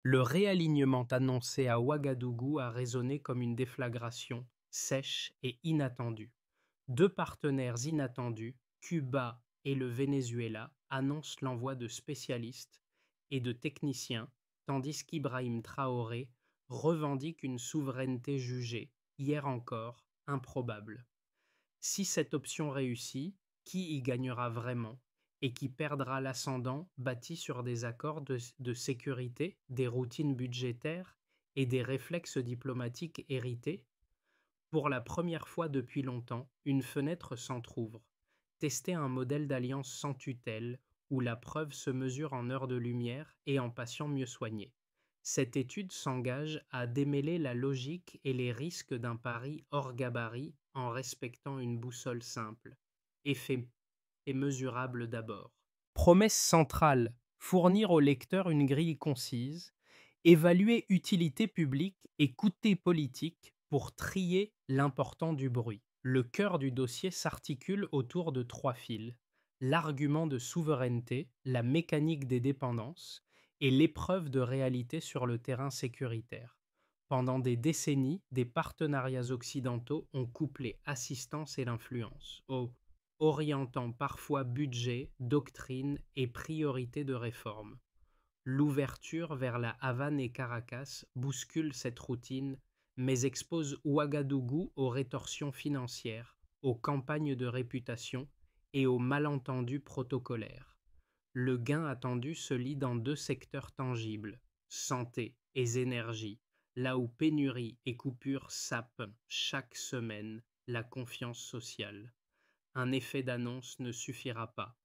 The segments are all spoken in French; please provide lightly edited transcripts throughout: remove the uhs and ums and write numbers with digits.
Le réalignement annoncé à Ouagadougou a résonné comme une déflagration, sèche et inattendue. Deux partenaires inattendus, Cuba et le Venezuela, annoncent l'envoi de spécialistes et de techniciens, tandis qu'Ibrahim Traoré revendique une souveraineté jugée, hier encore, improbable. Si cette option réussit, qui y gagnera vraiment et qui perdra l'ascendant bâti sur des accords de sécurité, des routines budgétaires et des réflexes diplomatiques hérités? Pour la première fois depuis longtemps, une fenêtre s'entr'ouvre. Tester un modèle d'alliance sans tutelle, où la preuve se mesure en heures de lumière et en patients mieux soignés. Cette étude s'engage à démêler la logique et les risques d'un pari hors gabarit en respectant une boussole simple. Effet et mesurable d'abord. Promesse centrale, fournir au lecteur une grille concise, évaluer utilité publique et coûté politique pour trier l'important du bruit. Le cœur du dossier s'articule autour de trois fils: l'argument de souveraineté, la mécanique des dépendances et l'épreuve de réalité sur le terrain sécuritaire. Pendant des décennies, des partenariats occidentaux ont couplé assistance et l'influence, orientant parfois budget, doctrine et priorité de réforme. L'ouverture vers la Havane et Caracas bouscule cette routine, mais expose Ouagadougou aux rétorsions financières, aux campagnes de réputation et aux malentendus protocolaires. Le gain attendu se lit dans deux secteurs tangibles: santé et énergie, là où pénurie et coupures sapent chaque semaine la confiance sociale. Un effet d'annonce ne suffira pas.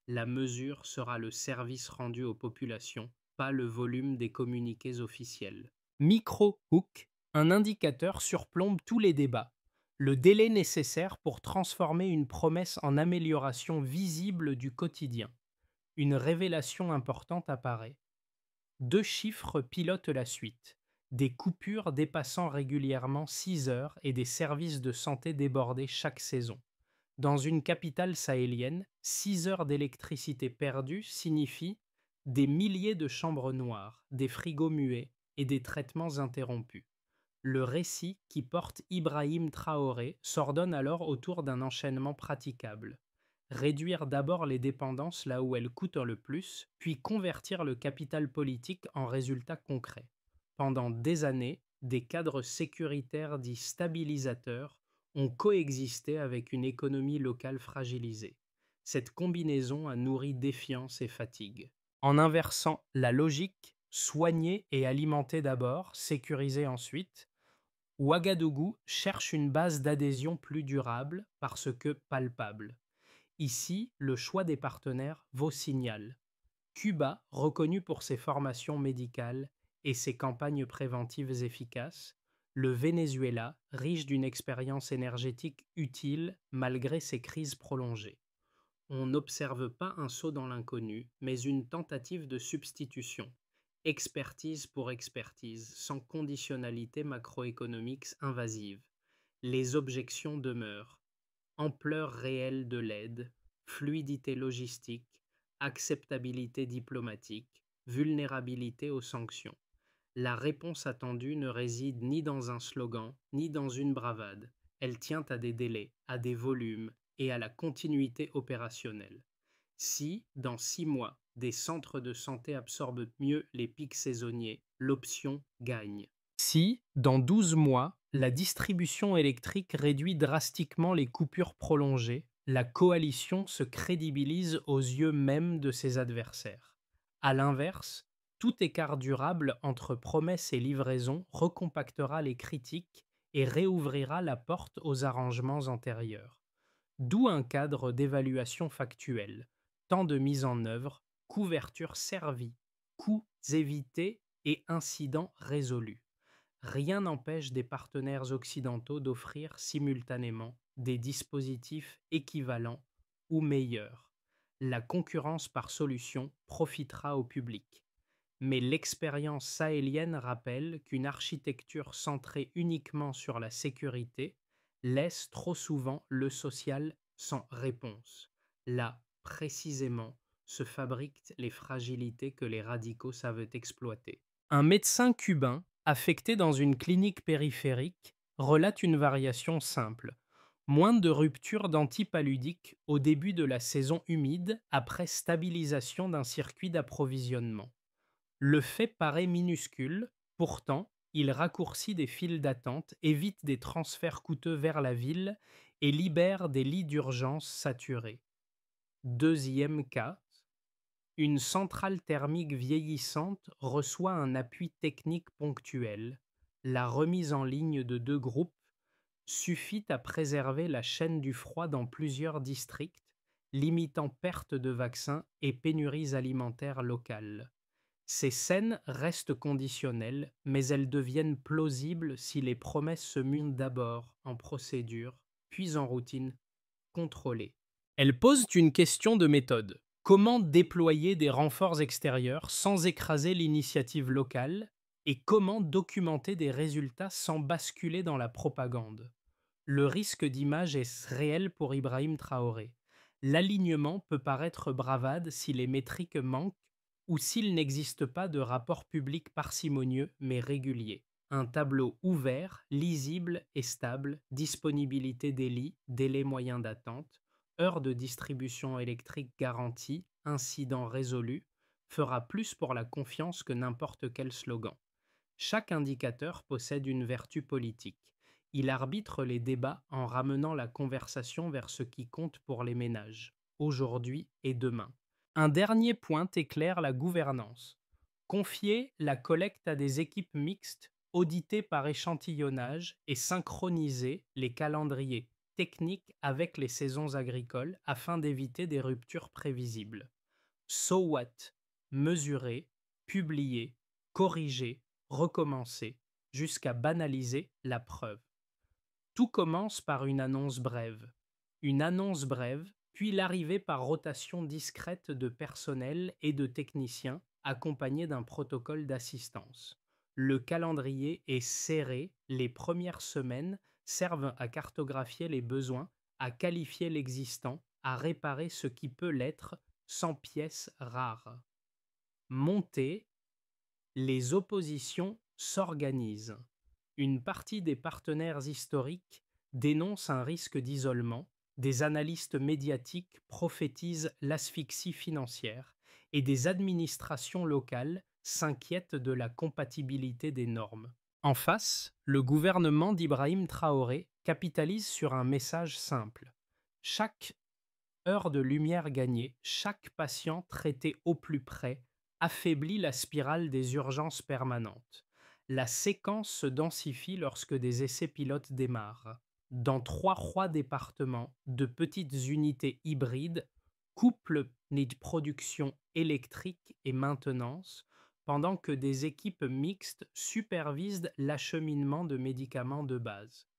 La mesure sera le service rendu aux populations, pas le volume des communiqués officiels. Micro-hook, un indicateur surplombe tous les débats. Le délai nécessaire pour transformer une promesse en amélioration visible du quotidien. Une révélation importante apparaît. Deux chiffres pilotent la suite: des coupures dépassant régulièrement 6 heures et des services de santé débordés chaque saison. Dans une capitale sahélienne, 6 heures d'électricité perdue signifient des milliers de chambres noires, des frigos muets et des traitements interrompus. Le récit qui porte Ibrahim Traoré s'ordonne alors autour d'un enchaînement praticable: réduire d'abord les dépendances là où elles coûtent le plus, puis convertir le capital politique en résultats concrets. Pendant des années, des cadres sécuritaires dits stabilisateurs ont coexisté avec une économie locale fragilisée. Cette combinaison a nourri défiance et fatigue. En inversant la logique, soigner et alimenter d'abord, sécuriser ensuite, Ouagadougou cherche une base d'adhésion plus durable parce que palpable. Ici, le choix des partenaires vaut signal. Cuba, reconnu pour ses formations médicales et ses campagnes préventives efficaces; le Venezuela, riche d'une expérience énergétique utile malgré ses crises prolongées. On n'observe pas un saut dans l'inconnu, mais une tentative de substitution. Expertise pour expertise, sans conditionnalité macroéconomique invasive. Les objections demeurent: ampleur réelle de l'aide, fluidité logistique, acceptabilité diplomatique, vulnérabilité aux sanctions. La réponse attendue ne réside ni dans un slogan, ni dans une bravade. Elle tient à des délais, à des volumes et à la continuité opérationnelle. Si, dans 6 mois, des centres de santé absorbent mieux les pics saisonniers, l'option gagne. Si, dans 12 mois, la distribution électrique réduit drastiquement les coupures prolongées, la coalition se crédibilise aux yeux même de ses adversaires. À l'inverse, tout écart durable entre promesses et livraison recompactera les critiques et réouvrira la porte aux arrangements antérieurs. D'où un cadre d'évaluation factuelle: temps de mise en œuvre, couverture servie, coûts évités et incidents résolus. Rien n'empêche des partenaires occidentaux d'offrir simultanément des dispositifs équivalents ou meilleurs. La concurrence par solution profitera au public. Mais l'expérience sahélienne rappelle qu'une architecture centrée uniquement sur la sécurité laisse trop souvent le social sans réponse. Là, précisément, se fabriquent les fragilités que les radicaux savent exploiter. Un médecin cubain, affecté dans une clinique périphérique, relate une variation simple. Moins de ruptures d'antipaludiques au début de la saison humide après stabilisation d'un circuit d'approvisionnement. Le fait paraît minuscule, pourtant, il raccourcit des files d'attente, évite des transferts coûteux vers la ville et libère des lits d'urgence saturés. Deuxième cas, une centrale thermique vieillissante reçoit un appui technique ponctuel. La remise en ligne de deux groupes suffit à préserver la chaîne du froid dans plusieurs districts, limitant perte de vaccins et pénuries alimentaires locales. Ces scènes restent conditionnelles, mais elles deviennent plausibles si les promesses se muent d'abord en procédure, puis en routine contrôlée. Elles posent une question de méthode. Comment déployer des renforts extérieurs sans écraser l'initiative locale et comment documenter des résultats sans basculer dans la propagande? Le risque d'image est réel pour Ibrahim Traoré. L'alignement peut paraître bravade si les métriques manquent ou s'il n'existe pas de rapport public parcimonieux mais régulier. Un tableau ouvert, lisible et stable, disponibilité des lits, délai moyen d'attente, heure de distribution électrique garantie, incident résolu, fera plus pour la confiance que n'importe quel slogan. Chaque indicateur possède une vertu politique. Il arbitre les débats en ramenant la conversation vers ce qui compte pour les ménages, aujourd'hui et demain. Un dernier point éclaire la gouvernance. Confier la collecte à des équipes mixtes, auditer par échantillonnage et synchroniser les calendriers techniques avec les saisons agricoles afin d'éviter des ruptures prévisibles. So what? Mesurer, publier, corriger, recommencer, jusqu'à banaliser la preuve. Tout commence par une annonce brève. Une annonce brève, puis l'arrivée par rotation discrète de personnel et de techniciens, accompagnée d'un protocole d'assistance. Le calendrier est serré, les premières semaines servent à cartographier les besoins, à qualifier l'existant, à réparer ce qui peut l'être sans pièces rares. Montée, les oppositions s'organisent. Une partie des partenaires historiques dénonce un risque d'isolement, des analystes médiatiques prophétisent l'asphyxie financière et des administrations locales s'inquiètent de la compatibilité des normes. En face, le gouvernement d'Ibrahim Traoré capitalise sur un message simple. Chaque heure de lumière gagnée, chaque patient traité au plus près affaiblit la spirale des urgences permanentes. La séquence se densifie lorsque des essais pilotes démarrent. Dans 3 départements, de petites unités hybrides couplent les productions électriques et maintenance, pendant que des équipes mixtes supervisent l'acheminement de médicaments de base.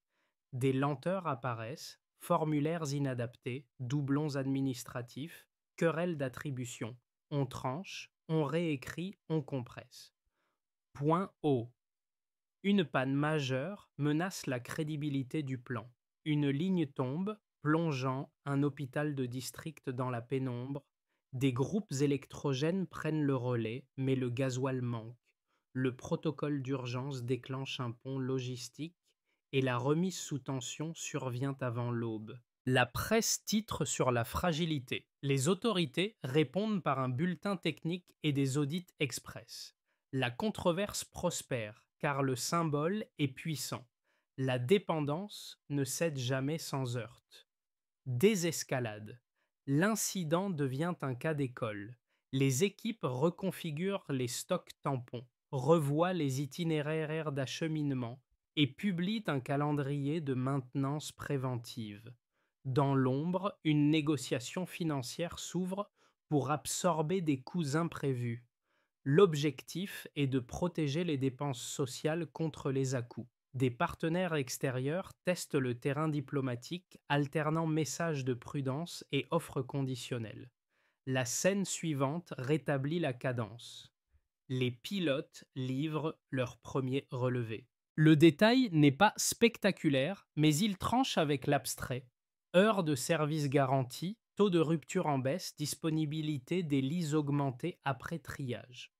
Des lenteurs apparaissent, formulaires inadaptés, doublons administratifs, querelles d'attribution. On tranche, on réécrit, on compresse. Point haut. Une panne majeure menace la crédibilité du plan. Une ligne tombe, plongeant un hôpital de district dans la pénombre. Des groupes électrogènes prennent le relais, mais le gasoil manque. Le protocole d'urgence déclenche un pont logistique et la remise sous tension survient avant l'aube. La presse titre sur la fragilité. Les autorités répondent par un bulletin technique et des audits express. La controverse prospère, car le symbole est puissant. La dépendance ne cède jamais sans heurte. Désescalade. L'incident devient un cas d'école. Les équipes reconfigurent les stocks tampons, revoient les itinéraires d'acheminement et publient un calendrier de maintenance préventive. Dans l'ombre, une négociation financière s'ouvre pour absorber des coûts imprévus. L'objectif est de protéger les dépenses sociales contre les à-coups. Des partenaires extérieurs testent le terrain diplomatique, alternant messages de prudence et offres conditionnelles. La scène suivante rétablit la cadence. Les pilotes livrent leur premier relevé. Le détail n'est pas spectaculaire, mais il tranche avec l'abstrait. Heures de service garantie, taux de rupture en baisse, disponibilité des lits augmentés après triage.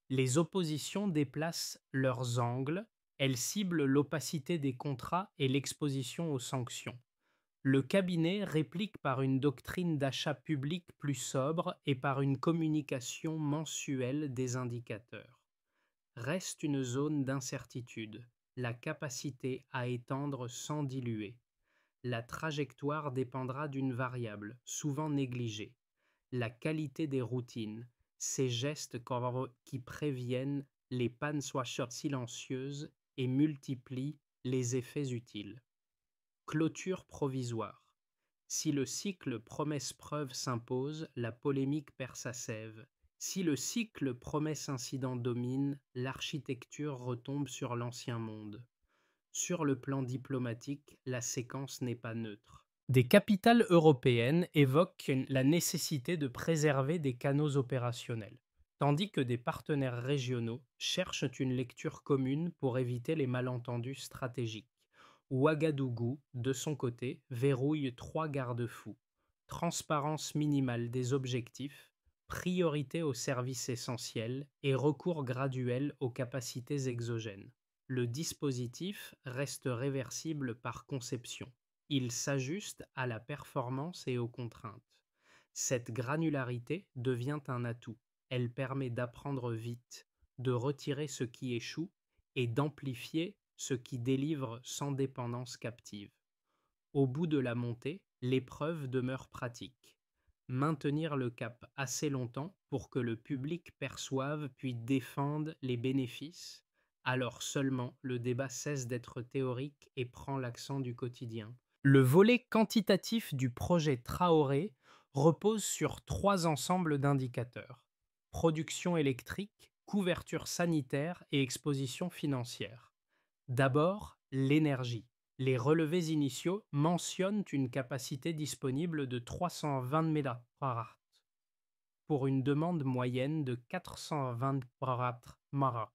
Les oppositions déplacent leurs angles, elles ciblent l'opacité des contrats et l'exposition aux sanctions. Le cabinet réplique par une doctrine d'achat public plus sobre et par une communication mensuelle des indicateurs. Reste une zone d'incertitude, la capacité à étendre sans diluer. La trajectoire dépendra d'une variable, souvent négligée, la qualité des routines, ces gestes qui préviennent les pannes soient silencieuses et multiplient les effets utiles. Clôture provisoire. Si le cycle promesse-preuve s'impose, la polémique perd sa sève. Si le cycle promesse-incident domine, l'architecture retombe sur l'ancien monde. Sur le plan diplomatique, la séquence n'est pas neutre. Des capitales européennes évoquent la nécessité de préserver des canaux opérationnels, tandis que des partenaires régionaux cherchent une lecture commune pour éviter les malentendus stratégiques. Ouagadougou, de son côté, verrouille trois garde-fous: transparence minimale des objectifs, priorité aux services essentiels et recours graduel aux capacités exogènes. Le dispositif reste réversible par conception. Il s'ajuste à la performance et aux contraintes. Cette granularité devient un atout. Elle permet d'apprendre vite, de retirer ce qui échoue et d'amplifier ce qui délivre sans dépendance captive. Au bout de la montée, l'épreuve demeure pratique. Maintenir le cap assez longtemps pour que le public perçoive puis défende les bénéfices, alors seulement le débat cesse d'être théorique et prend l'accent du quotidien. Le volet quantitatif du projet Traoré repose sur trois ensembles d'indicateurs: production électrique, couverture sanitaire et exposition financière. D'abord, l'énergie. Les relevés initiaux mentionnent une capacité disponible de 320 MWh pour une demande moyenne de 420 MWh.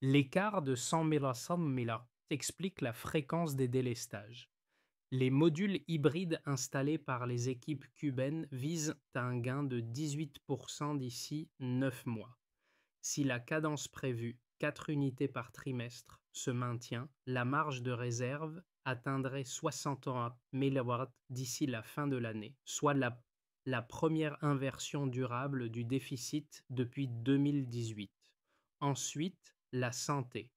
L'écart de 100 MWh explique la fréquence des délestages. Les modules hybrides installés par les équipes cubaines visent un gain de 18% d'ici 9 mois. Si la cadence prévue, 4 unités par trimestre, se maintient, la marge de réserve atteindrait 60 MW d'ici la fin de l'année, soit la première inversion durable du déficit depuis 2018. Ensuite, la santé.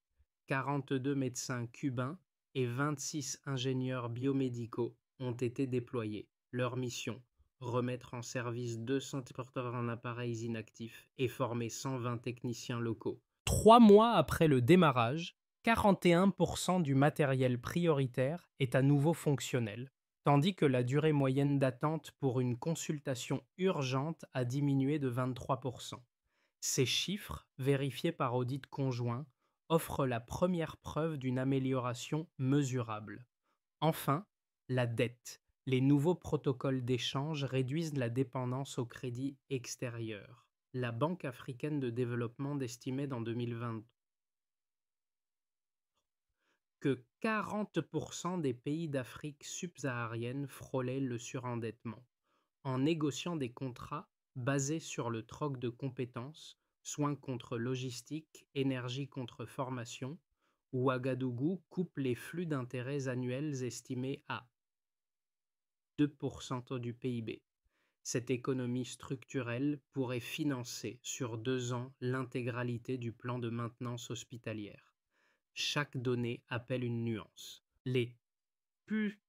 42 médecins cubains et 26 ingénieurs biomédicaux ont été déployés. Leur mission: remettre en service 200 porteurs en appareils inactifs et former 120 techniciens locaux. 3 mois après le démarrage, 41% du matériel prioritaire est à nouveau fonctionnel, tandis que la durée moyenne d'attente pour une consultation urgente a diminué de 23%. Ces chiffres, vérifiés par audit conjoint, offrent la première preuve d'une amélioration mesurable. Enfin, la dette. Les nouveaux protocoles d'échange réduisent la dépendance au crédit extérieur. La Banque africaine de développement estimait en 2020 que 40% des pays d'Afrique subsaharienne frôlaient le surendettement. En négociant des contrats basés sur le troc de compétences, soins contre logistique, énergie contre formation, Ouagadougou coupe les flux d'intérêts annuels estimés à 2% du PIB. Cette économie structurelle pourrait financer sur 2 ans l'intégralité du plan de maintenance hospitalière. Chaque donnée appelle une nuance. Les plus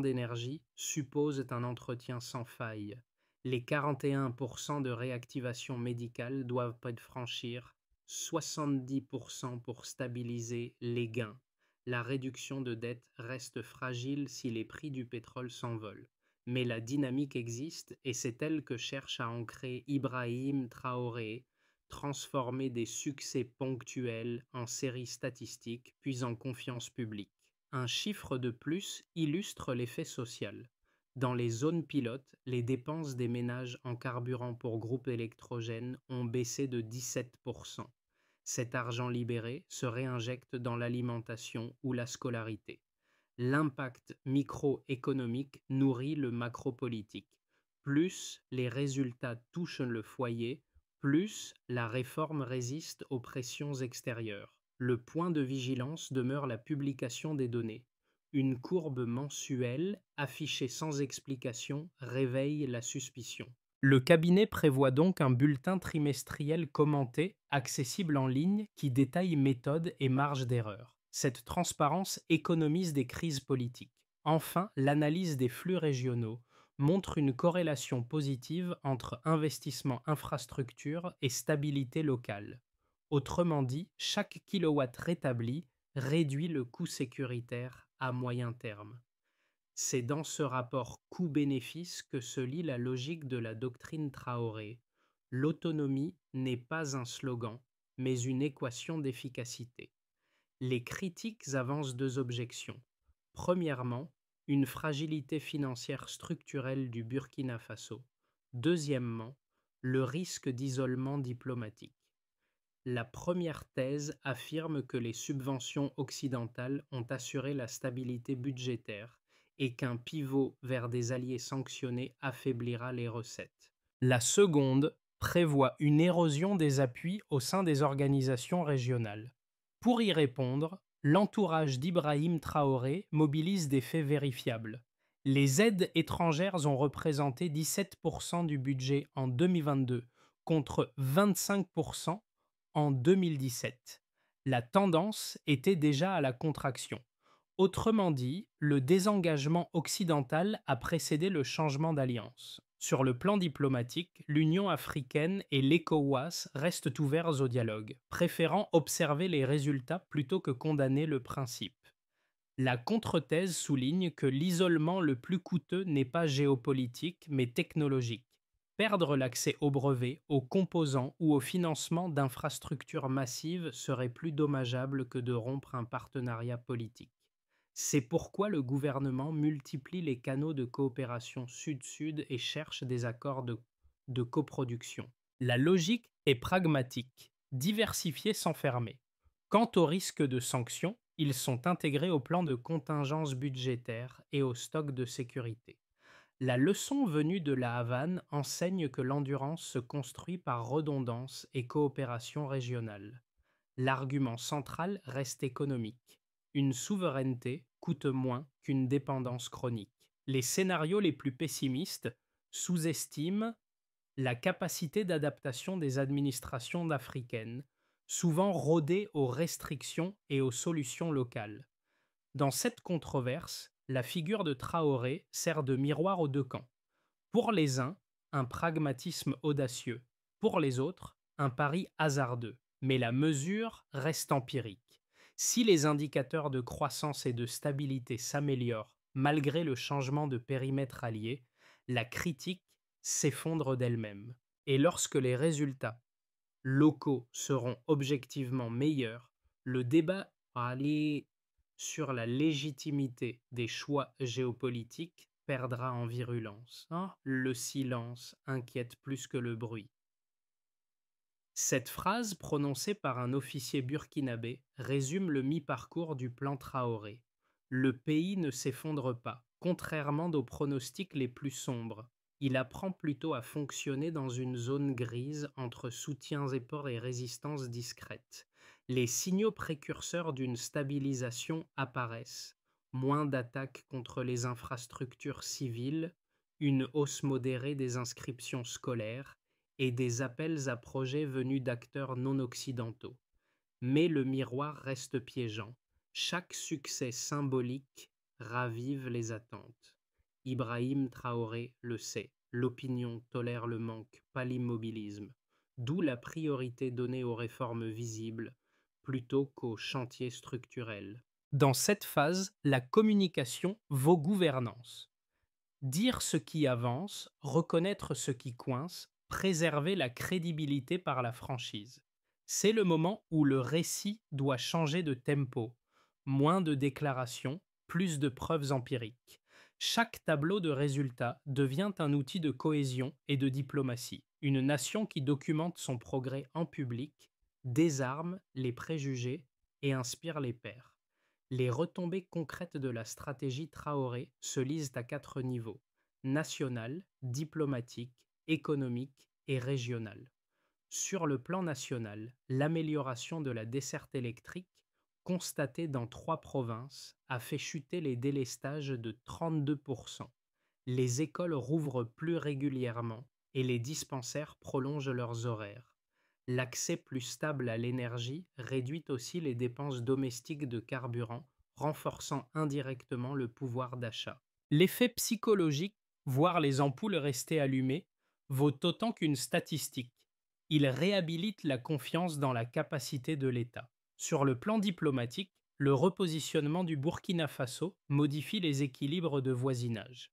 d'énergie supposent un entretien sans faille. Les 41% de réactivation médicale doivent franchir 70% pour stabiliser les gains. La réduction de dette reste fragile si les prix du pétrole s'envolent. Mais la dynamique existe et c'est elle que cherche à ancrer Ibrahim Traoré, transformer des succès ponctuels en séries statistiques puis en confiance publique. Un chiffre de plus illustre l'effet social. Dans les zones pilotes, les dépenses des ménages en carburant pour groupe électrogène ont baissé de 17%. Cet argent libéré se réinjecte dans l'alimentation ou la scolarité. L'impact microéconomique nourrit le macropolitique. Plus les résultats touchent le foyer, Plus, la réforme résiste aux pressions extérieures. Le point de vigilance demeure la publication des données. Une courbe mensuelle, affichée sans explication, réveille la suspicion. Le cabinet prévoit donc un bulletin trimestriel commenté, accessible en ligne, qui détaille méthodes et marges d'erreur. Cette transparence économise des crises politiques. Enfin, l'analyse des flux régionaux montre une corrélation positive entre investissement infrastructure et stabilité locale. Autrement dit, chaque kilowatt rétabli réduit le coût sécuritaire à moyen terme. C'est dans ce rapport coût-bénéfice que se lie la logique de la doctrine Traoré. L'autonomie n'est pas un slogan, mais une équation d'efficacité. Les critiques avancent deux objections. Premièrement, une fragilité financière structurelle du Burkina Faso. Deuxièmement, le risque d'isolement diplomatique. La première thèse affirme que les subventions occidentales ont assuré la stabilité budgétaire et qu'un pivot vers des alliés sanctionnés affaiblira les recettes. La seconde prévoit une érosion des appuis au sein des organisations régionales. Pour y répondre, l'entourage d'Ibrahim Traoré mobilise des faits vérifiables. Les aides étrangères ont représenté 17% du budget en 2022 contre 25% en 2017. La tendance était déjà à la contraction. Autrement dit, le désengagement occidental a précédé le changement d'alliance. Sur le plan diplomatique, l'Union africaine et l'ECOWAS restent ouverts au dialogue, préférant observer les résultats plutôt que condamner le principe. La contre-thèse souligne que l'isolement le plus coûteux n'est pas géopolitique mais technologique. Perdre l'accès aux brevets, aux composants ou au financement d'infrastructures massives serait plus dommageable que de rompre un partenariat politique. C'est pourquoi le gouvernement multiplie les canaux de coopération sud-sud et cherche des accords de coproduction. La logique est pragmatique, diversifier sans fermer. Quant aux risques de sanctions, ils sont intégrés au plan de contingence budgétaire et au stock de sécurité. La leçon venue de la Havane enseigne que l'endurance se construit par redondance et coopération régionale. L'argument central reste économique. Une souveraineté coûte moins qu'une dépendance chronique. Les scénarios les plus pessimistes sous-estiment la capacité d'adaptation des administrations africaines, souvent rodées aux restrictions et aux solutions locales. Dans cette controverse, la figure de Traoré sert de miroir aux deux camps. Pour les uns, un pragmatisme audacieux, pour les autres, un pari hasardeux. Mais la mesure reste empirique. Si les indicateurs de croissance et de stabilité s'améliorent malgré le changement de périmètre allié, la critique s'effondre d'elle-même. Et lorsque les résultats locaux seront objectivement meilleurs, le débat va aller sur la légitimité des choix géopolitiques perdra en virulence. Le silence inquiète plus que le bruit. Cette phrase, prononcée par un officier burkinabé, résume le mi-parcours du plan Traoré. Le pays ne s'effondre pas, contrairement aux pronostics les plus sombres. Il apprend plutôt à fonctionner dans une zone grise entre soutiens épars et résistance discrète. Les signaux précurseurs d'une stabilisation apparaissent. Moins d'attaques contre les infrastructures civiles, une hausse modérée des inscriptions scolaires, et des appels à projets venus d'acteurs non occidentaux. Mais le miroir reste piégeant. Chaque succès symbolique ravive les attentes. Ibrahim Traoré le sait, l'opinion tolère le manque, pas l'immobilisme. D'où la priorité donnée aux réformes visibles plutôt qu'aux chantiers structurels. Dans cette phase, la communication vaut gouvernance. Dire ce qui avance, reconnaître ce qui coince, préserver la crédibilité par la franchise. C'est le moment où le récit doit changer de tempo. Moins de déclarations, plus de preuves empiriques. Chaque tableau de résultats devient un outil de cohésion et de diplomatie. Une nation qui documente son progrès en public désarme les préjugés et inspire les pairs. Les retombées concrètes de la stratégie Traoré se lisent à 4 niveaux: national, diplomatique, économique et régional. Sur le plan national, l'amélioration de la desserte électrique, constatée dans 3 provinces, a fait chuter les délestages de 32%. Les écoles rouvrent plus régulièrement et les dispensaires prolongent leurs horaires. L'accès plus stable à l'énergie réduit aussi les dépenses domestiques de carburant, renforçant indirectement le pouvoir d'achat. L'effet psychologique, voir les ampoules rester allumées, vaut autant qu'une statistique. Il réhabilite la confiance dans la capacité de l'État. Sur le plan diplomatique, le repositionnement du Burkina Faso modifie les équilibres de voisinage.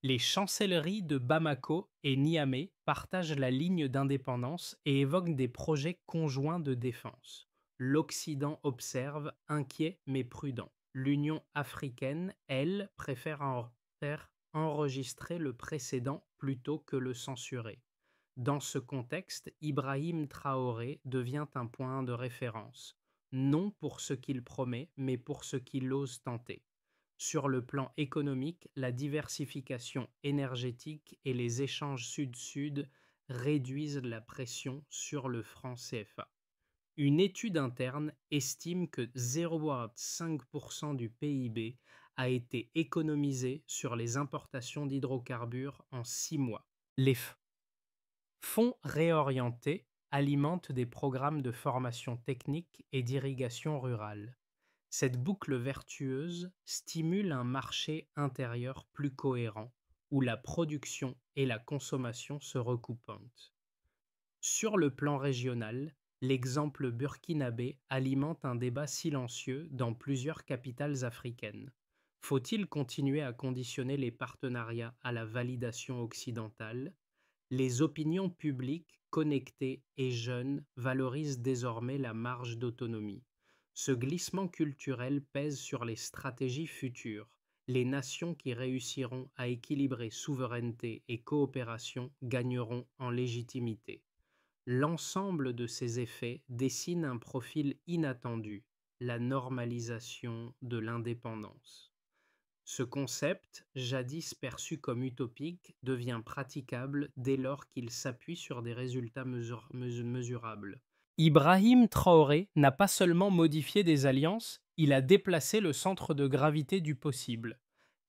Les chancelleries de Bamako et Niamey partagent la ligne d'indépendance et évoquent des projets conjoints de défense. L'Occident observe, inquiet mais prudent. L'Union africaine, elle, préfère enregistrer le précédent plutôt que le censurer. Dans ce contexte, Ibrahim Traoré devient un point de référence, non pour ce qu'il promet, mais pour ce qu'il ose tenter. Sur le plan économique, la diversification énergétique et les échanges sud-sud réduisent la pression sur le franc CFA. Une étude interne estime que 0,5% du PIB a été économisé sur les importations d'hydrocarbures en 6 mois. Les fonds réorientés alimentent des programmes de formation technique et d'irrigation rurale. Cette boucle vertueuse stimule un marché intérieur plus cohérent, où la production et la consommation se recoupent. Sur le plan régional, l'exemple burkinabé alimente un débat silencieux dans plusieurs capitales africaines. Faut-il continuer à conditionner les partenariats à la validation occidentale? Les opinions publiques connectées et jeunes valorisent désormais la marge d'autonomie. Ce glissement culturel pèse sur les stratégies futures. Les nations qui réussiront à équilibrer souveraineté et coopération gagneront en légitimité. L'ensemble de ces effets dessine un profil inattendu, la normalisation de l'indépendance. Ce concept, jadis perçu comme utopique, devient praticable dès lors qu'il s'appuie sur des résultats mesurables. Ibrahim Traoré n'a pas seulement modifié des alliances, il a déplacé le centre de gravité du possible.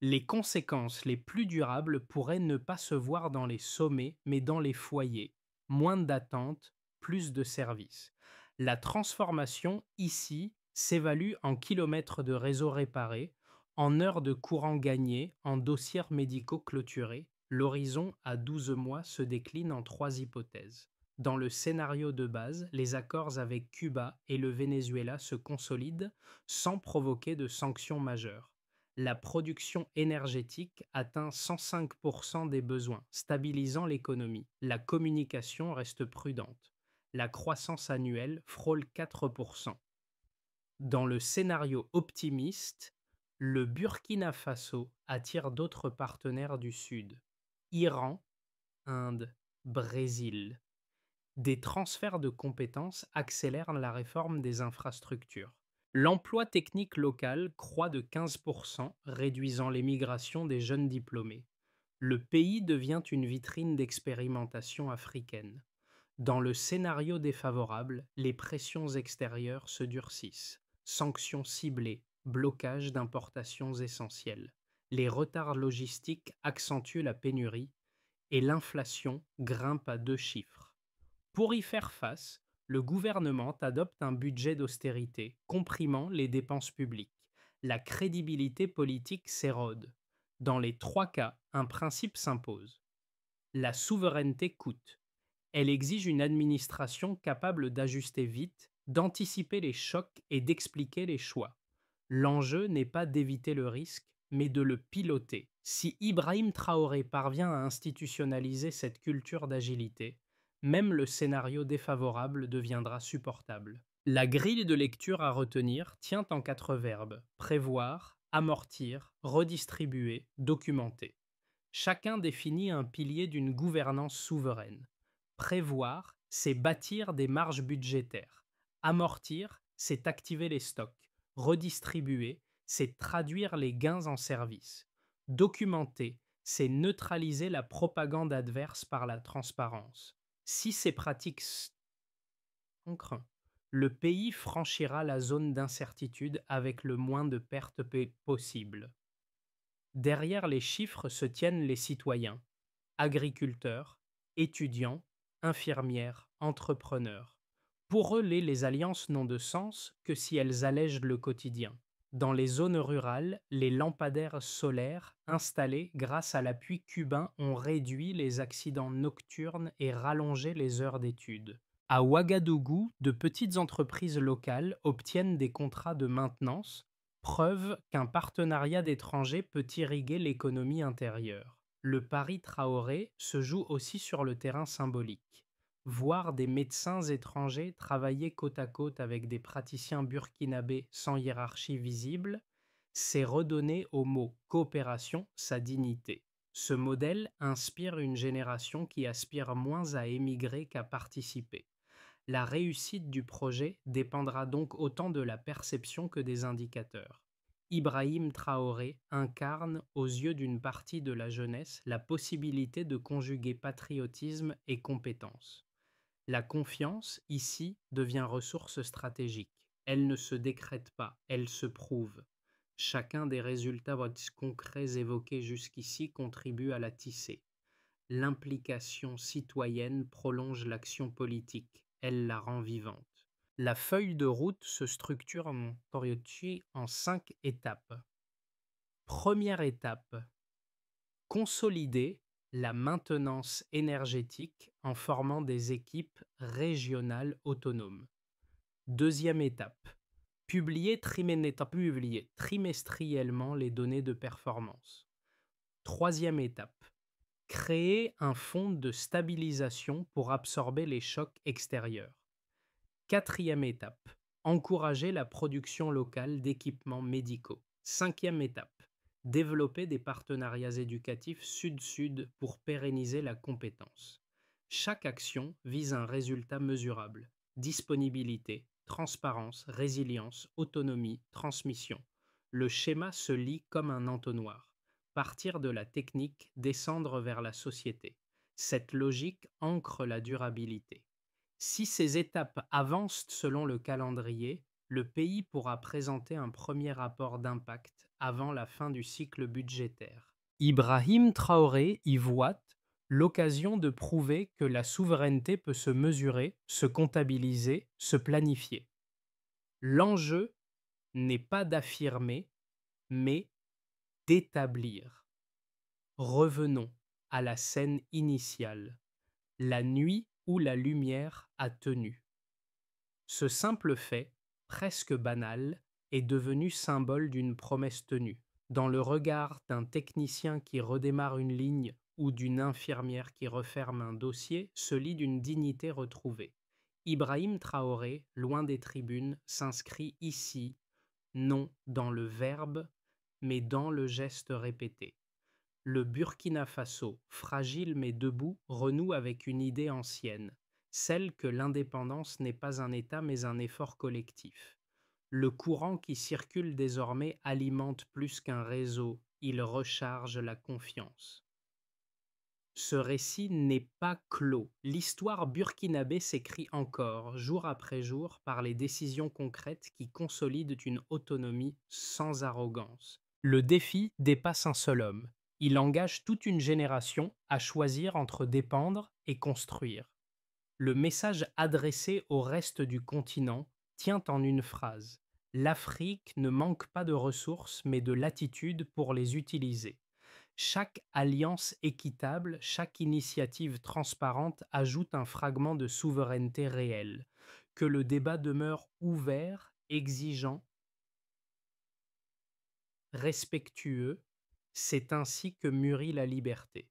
Les conséquences les plus durables pourraient ne pas se voir dans les sommets, mais dans les foyers. Moins d'attentes, plus de services. La transformation, ici, s'évalue en kilomètres de réseaux réparés, en heures de courant gagnées, en dossiers médicaux clôturés. L'horizon à 12 mois se décline en 3 hypothèses. Dans le scénario de base, les accords avec Cuba et le Venezuela se consolident sans provoquer de sanctions majeures. La production énergétique atteint 105% des besoins, stabilisant l'économie. La communication reste prudente. La croissance annuelle frôle 4%. Dans le scénario optimiste, le Burkina Faso attire d'autres partenaires du Sud. Iran, Inde, Brésil. Des transferts de compétences accélèrent la réforme des infrastructures. L'emploi technique local croît de 15%, réduisant l'émigration des jeunes diplômés. Le pays devient une vitrine d'expérimentation africaine. Dans le scénario défavorable, les pressions extérieures se durcissent. Sanctions ciblées, blocage d'importations essentielles. Les retards logistiques accentuent la pénurie et l'inflation grimpe à 2 chiffres. Pour y faire face, le gouvernement adopte un budget d'austérité, comprimant les dépenses publiques. La crédibilité politique s'érode. Dans les 3 cas, un principe s'impose. La souveraineté coûte. Elle exige une administration capable d'ajuster vite, d'anticiper les chocs et d'expliquer les choix. L'enjeu n'est pas d'éviter le risque, mais de le piloter. Si Ibrahim Traoré parvient à institutionnaliser cette culture d'agilité, même le scénario défavorable deviendra supportable. La grille de lecture à retenir tient en 4 verbes: prévoir, amortir, redistribuer, documenter. Chacun définit un pilier d'une gouvernance souveraine. Prévoir, c'est bâtir des marges budgétaires. Amortir, c'est activer les stocks. Redistribuer, c'est traduire les gains en services. Documenter, c'est neutraliser la propagande adverse par la transparence. Si ces pratiques Encre. Le pays franchira la zone d'incertitude avec le moins de pertes possible. Derrière les chiffres se tiennent les citoyens, agriculteurs, étudiants, infirmières, entrepreneurs. Pour eux, les alliances n'ont de sens que si elles allègent le quotidien. Dans les zones rurales, les lampadaires solaires installés grâce à l'appui cubain ont réduit les accidents nocturnes et rallongé les heures d'études. À Ouagadougou, de petites entreprises locales obtiennent des contrats de maintenance, preuve qu'un partenariat d'étrangers peut irriguer l'économie intérieure. Le pari Traoré se joue aussi sur le terrain symbolique. Voir des médecins étrangers travailler côte à côte avec des praticiens burkinabés sans hiérarchie visible, c'est redonner au mot coopération sa dignité. Ce modèle inspire une génération qui aspire moins à émigrer qu'à participer. La réussite du projet dépendra donc autant de la perception que des indicateurs. Ibrahim Traoré incarne, aux yeux d'une partie de la jeunesse, la possibilité de conjuguer patriotisme et compétence. La confiance, ici, devient ressource stratégique. Elle ne se décrète pas, elle se prouve. Chacun des résultats concrets évoqués jusqu'ici contribue à la tisser. L'implication citoyenne prolonge l'action politique, elle la rend vivante. La feuille de route se structure en 5 étapes. Première étape, consolider la maintenance énergétique en formant des équipes régionales autonomes. Deuxième étape, publier trimestriellement les données de performance. Troisième étape, créer un fonds de stabilisation pour absorber les chocs extérieurs. Quatrième étape, encourager la production locale d'équipements médicaux. Cinquième étape, développer des partenariats éducatifs sud-sud pour pérenniser la compétence. Chaque action vise un résultat mesurable. Disponibilité, transparence, résilience, autonomie, transmission. Le schéma se lit comme un entonnoir. Partir de la technique, descendre vers la société. Cette logique ancre la durabilité. Si ces étapes avancent selon le calendrier, le pays pourra présenter un premier rapport d'impact avant la fin du cycle budgétaire. Ibrahim Traoré y voit l'occasion de prouver que la souveraineté peut se mesurer, se comptabiliser, se planifier. L'enjeu n'est pas d'affirmer, mais d'établir. Revenons à la scène initiale, la nuit où la lumière a tenu. Ce simple fait, presque banal, est devenu symbole d'une promesse tenue. Dans le regard d'un technicien qui redémarre une ligne ou d'une infirmière qui referme un dossier se lit d'une dignité retrouvée. Ibrahim Traoré, loin des tribunes, s'inscrit ici, non dans le verbe, mais dans le geste répété. Le Burkina Faso, fragile mais debout, renoue avec une idée ancienne, celle que l'indépendance n'est pas un État mais un effort collectif. Le courant qui circule désormais alimente plus qu'un réseau, il recharge la confiance. Ce récit n'est pas clos. L'histoire burkinabé s'écrit encore, jour après jour, par les décisions concrètes qui consolident une autonomie sans arrogance. Le défi dépasse un seul homme. Il engage toute une génération à choisir entre dépendre et construire. Le message adressé au reste du continent tient en une phrase. L'Afrique ne manque pas de ressources, mais de latitude pour les utiliser. Chaque alliance équitable, chaque initiative transparente ajoute un fragment de souveraineté réelle. Que le débat demeure ouvert, exigeant, respectueux, c'est ainsi que mûrit la liberté.